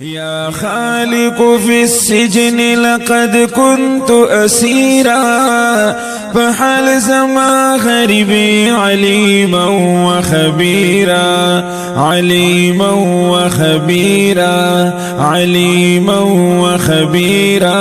يا خالق في السجن لقد كنت أسيرا فحال زما غريبي عليما وخبيرا عليما وخبيرا عليما وخبيرا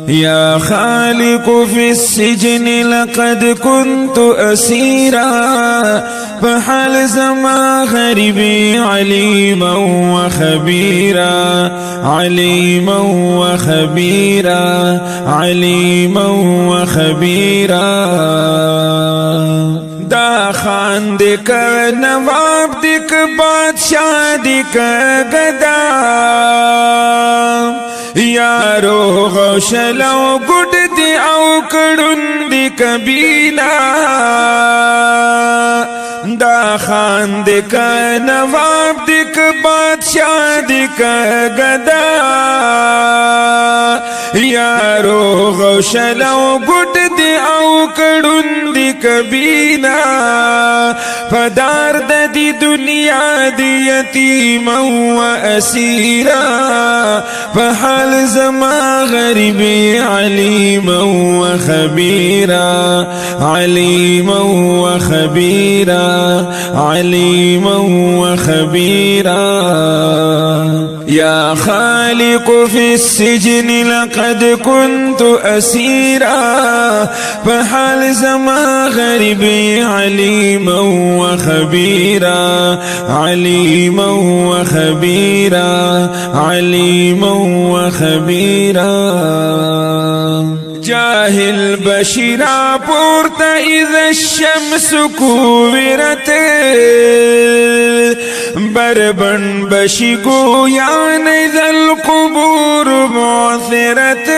يا خالق في السجن لقد كنت أسيرا فحال زما غريبي عليما وخبيرا عليما وخبيرا عليما وخبيرا دا خان دک نواب دک بادشاہ دک گدا یارو غوشلو گڈ دی او کڑن دی کبیلا دا خان دک نواب دک بادشاہ دک گدا یارو غوشلو گڈ دی او کڑن دی کبیلا فدار دی دنیا دی یتیما و اسیرا فحال زما غریبی علیما و خبیرا علیما و خبیرا علیما و خبیرا يا خالق في السجن لقد كنت أسيرا فحال زما غريبي عليما وخبيرا عليما وخبيرا عليما وخبيرا جاهل بشيرا پورتا إذا الشمس كورت بربن بشي گویان إذا القبور بعثرت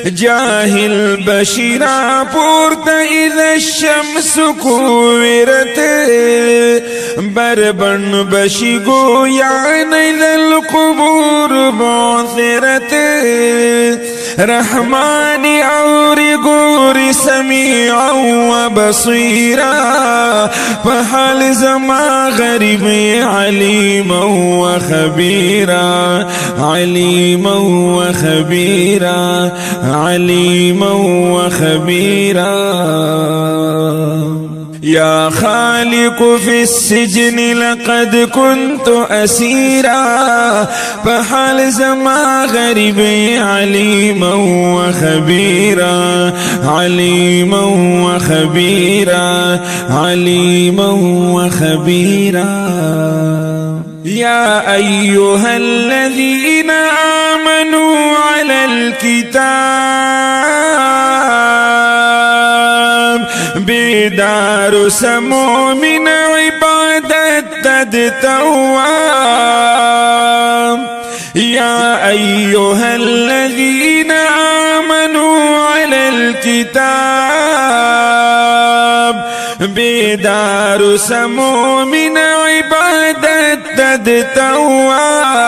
جاهل بشيرا پورتا إذا الشمس كورت بربن بشي گویان إذا القبور بعثرت رحماني أوري قوري سميعا وبصيرا فحال زما غريبي عليما وخبيرا عليما وخبيرا عليما وخبيرا يا خالق في السجن لقد كنت أسيرا فحال زما غريبي عليما وخبيرا عليما وخبيرا عليما وخبيرا يا أيها الذين آمنوا على الكتاب بیدار سمو من عبادت تدتوام يا أيها الذين آمنوا على الكتاب بیدار سمو من عبادت تدتوام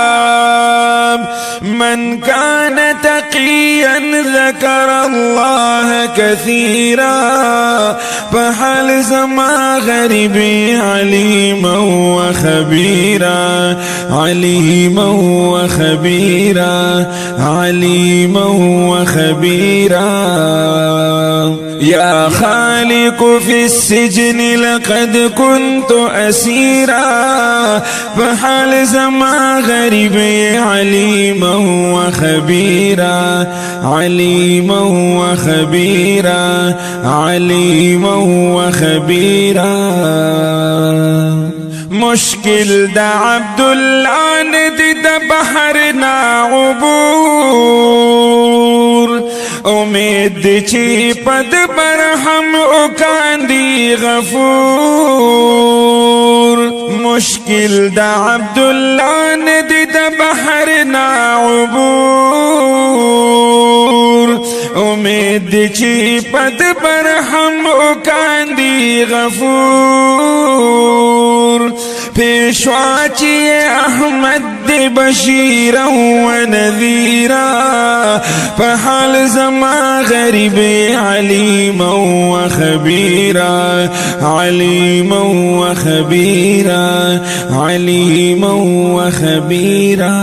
من كان تقيا ذكر الله كثيرا فحال زما غريبي عليما وخبيرا عليما وخبيرا عليما وخبيرا يا خالق في السجن لقد كنت أسيرا فحال زما غريبي عليما وخبيرا عليما وخبيرا عليما وخبيرا مشكل دا عبد الله ندي دا بحرنا عبور امید چی پد برحم اکاندی غفور مشکل دا عبداللہ ندی دا بحرنا عبور امید چی پد برحم اکاندی غفور پیشواچی احمد بشیرا و نذیرا فحال زما غریب علیما و خبیرا علیما و خبیرا علیما و خبیرا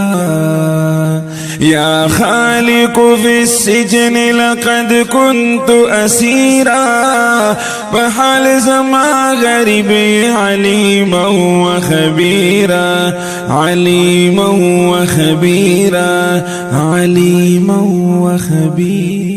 يا خالق في السجن لقد كنت أسيرا فحال زما غريبي عليما وخبيرا عليما وخبيرا عليما وخبيرا.